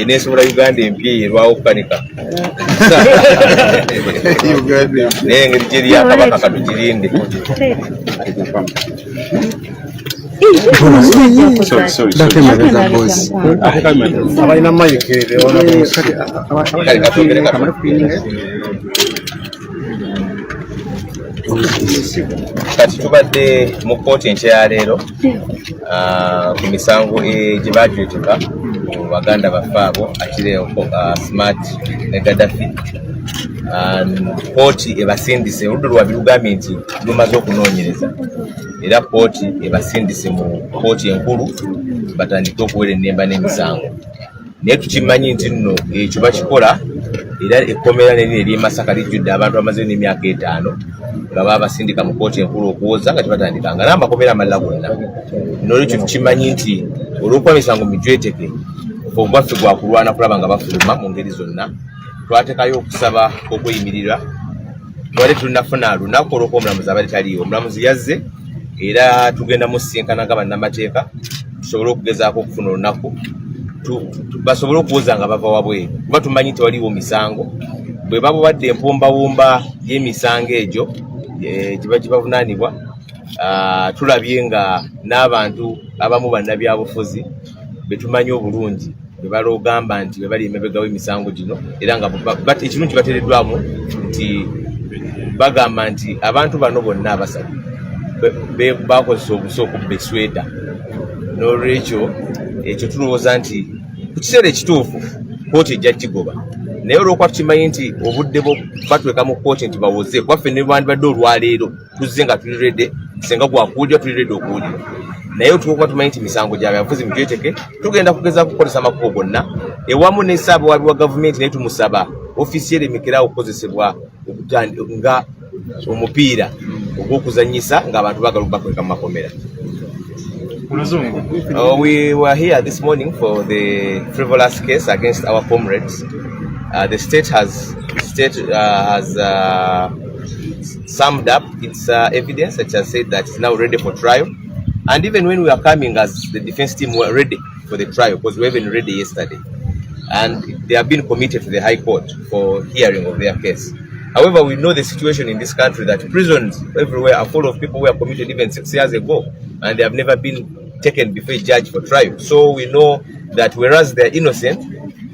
Nesobola Uganda empya erwawo okukanika naye engeri gyeri yakabaka katugirinde. Kati tubadde mu kkooti enkya ya leero ku misango gye baajweteka mu baganda baffe abo Achileo, Smart ne Gaddafi. Kkooti ebasindise oludda lwabwe lugambye nti lumaze okunoonyereza era kkooti ebasindise mu kkooti enkulu batandike okuwera ennemba n'emisango. Naye tukimanyi nti nno ekyo bakikola era ekkomera nerino ery'e Masaka lijjudde abantu bamaze n'emyaka 5 nga babasindika mu kkooti enkulu okuwoza nga tebatandikanga n'amakomera amalala gonna. N'olwekyo tukimanyi nti olw'okuba emisango mijweteke ogwaffe gwa kulwana kulaba nga bafuluma mu ngeri zonna. Twatekayo okusaba okweyimirira twali tulinafuna lunaku olw'okuba omulamuzi abali taliiwo. Omulamuzi yazze era tugenda musinkana nga bannamateeka tusobole okugezaako okufuna olunaku basobole okuwoza nga bava wabweru kuba tumanyi tewaliwo misango. Bwe babawadde empombawumba y'emisango egyo gye bavunaanibwa, tulabye nga n'abantu abamu bannabyabufuzi be tumanyi obulungi be balogamba nti be bali emabega w'emisango gino era nga ekirungi bateereddwamu nti bagamba nti abantu bano bonna abasatu bakozesa obusa okubba esweta. N'olwekyo ekyo tulowooza nti ku kiseera ekituufu kkooti ejja kigoba, naye olw'okuba tukimanyi nti obudde batweka mu kkooti nti bawoze kwaffe ne bwandibadde olwaleero tuzze nga tuli rede senga gwakuwulira tuli rede okuwulira. Naye tukuba tumanyi nti misango gy'abyabufuzi mijweteke tugenda kugeza kukozesa amakubo gonna ewamu ne ssaabawabi wa gavumenti naye tumusaba ofiisi eremekerawo okukozesebwa nga omupiira ogw'okuzannyisa ng'abantu baagala okubakweka mu makomera. We were here this morning for the frivolous case against our comrades. The state has summed up its evidence. It has said that it's now ready for trial. And even when we are coming as the defense team, we were ready for the trial because we were even ready yesterday. And they have been committed to the High Court for hearing of their case. However, we know the situation in this country that prisons everywhere are full of people who were committed even 6 years ago and they have never been taken before a judge for trial. So we know that whereas they're innocent,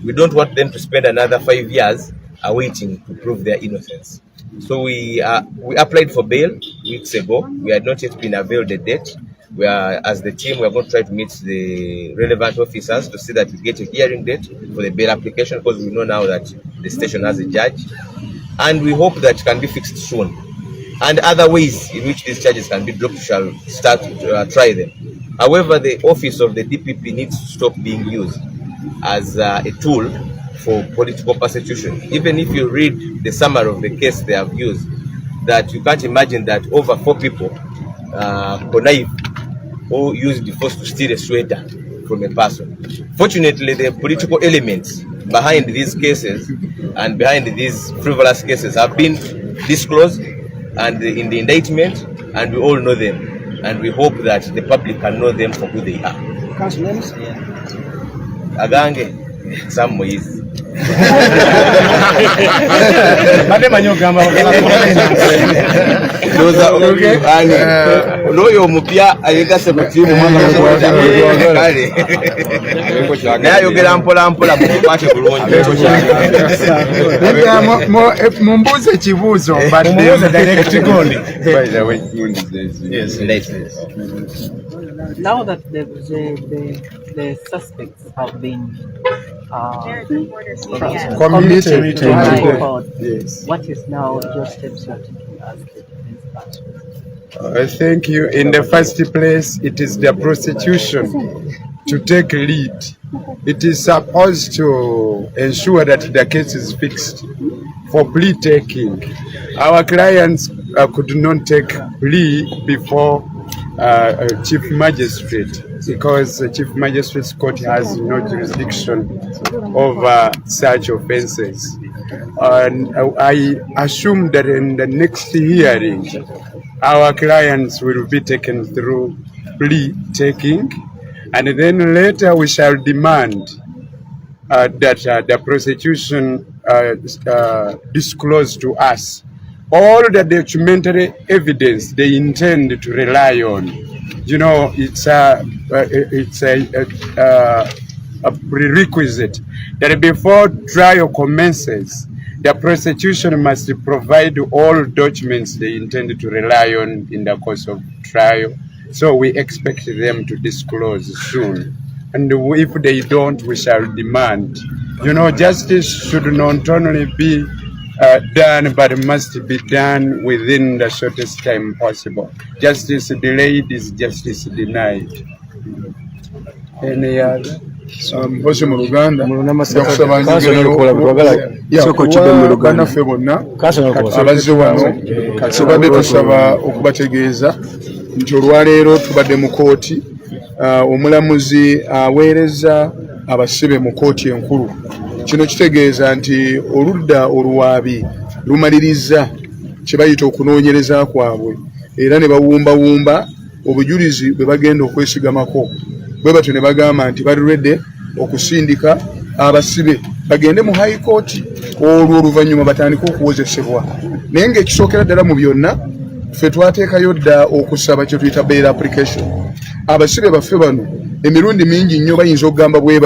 we don't want them to spend another 5 years awaiting to prove their innocence. So we applied for bail weeks ago. We had not yet been availed a date. We are, as the team, we are going to try to meet the relevant officers to see that we get a hearing date for the bail application because we know now that the station has a judge. And we hope that it can be fixed soon. And other ways in which these charges can be dropped, we shall start to try them. However, the office of the DPP needs to stop being used as a tool for political persecution. Even if you read the summary of the case they have used, that you can't imagine that over 4 people connived or used the force to steal a sweater from a person. Fortunately, the political elements behind these cases and behind these frivolous cases have been disclosed and in the indictment, and we all know them, and we hope that the public can know them for who they are. Agange, some ways. N'oyo omupya ayegase mu ttiimu naye ayogera mpola mpola mu bukwate bulungi. Mumbuuze ekibuuzo Now that the suspects have been committed to High Court, yes. What is now your steps you are taking as the defense counsel? Thank you. In the first place, it is the prosecution to take lead. It is supposed to ensure that the case is fixed for plea taking. Our clients could not take plea before Chief Magistrate because the Chief Magistrate's Court has no jurisdiction over such offences. And I assume that in the next hearing, our clients will be taken through plea taking, and then later we shall demand that the prosecution disclosed to us. All the documentary evidence they intend to rely on, you know, it's a prerequisite that before trial commences, the prosecution must provide all documents they intend to rely on in the course of trial. So we expect them to disclose soon. And if they don't, we shall demand. You know, justice should not only be done, but it must be done within the shortest time possible. Justice delayed is justice denied. Any other? Mpozi mu Uganda bannaffe bonna abazze wano tubadde tusaba okubategeeza nti olwaleero tubadde mu kooti, omulamuzi aweereza abasibe mu kooti enkulu. Kino kitegeeza nti oludda oluwaabi lumaliriza kye bayita okunoonyereza kwabwe era ne bawumbawumba obujulizi bwe bagenda okwesigamako. Bwe batyo ne bagamba nti bali ready okusindika abasibe bagende mu high court, olwo oluvannyuma batandike okuwozesebwa. Naye ng'ekisookera ddala mu byonna, ffe twateekayo dda okusaba kye tuyita bail application. Abasibe baffe bano emirundi mingi nnyo bayinza okugamba bwe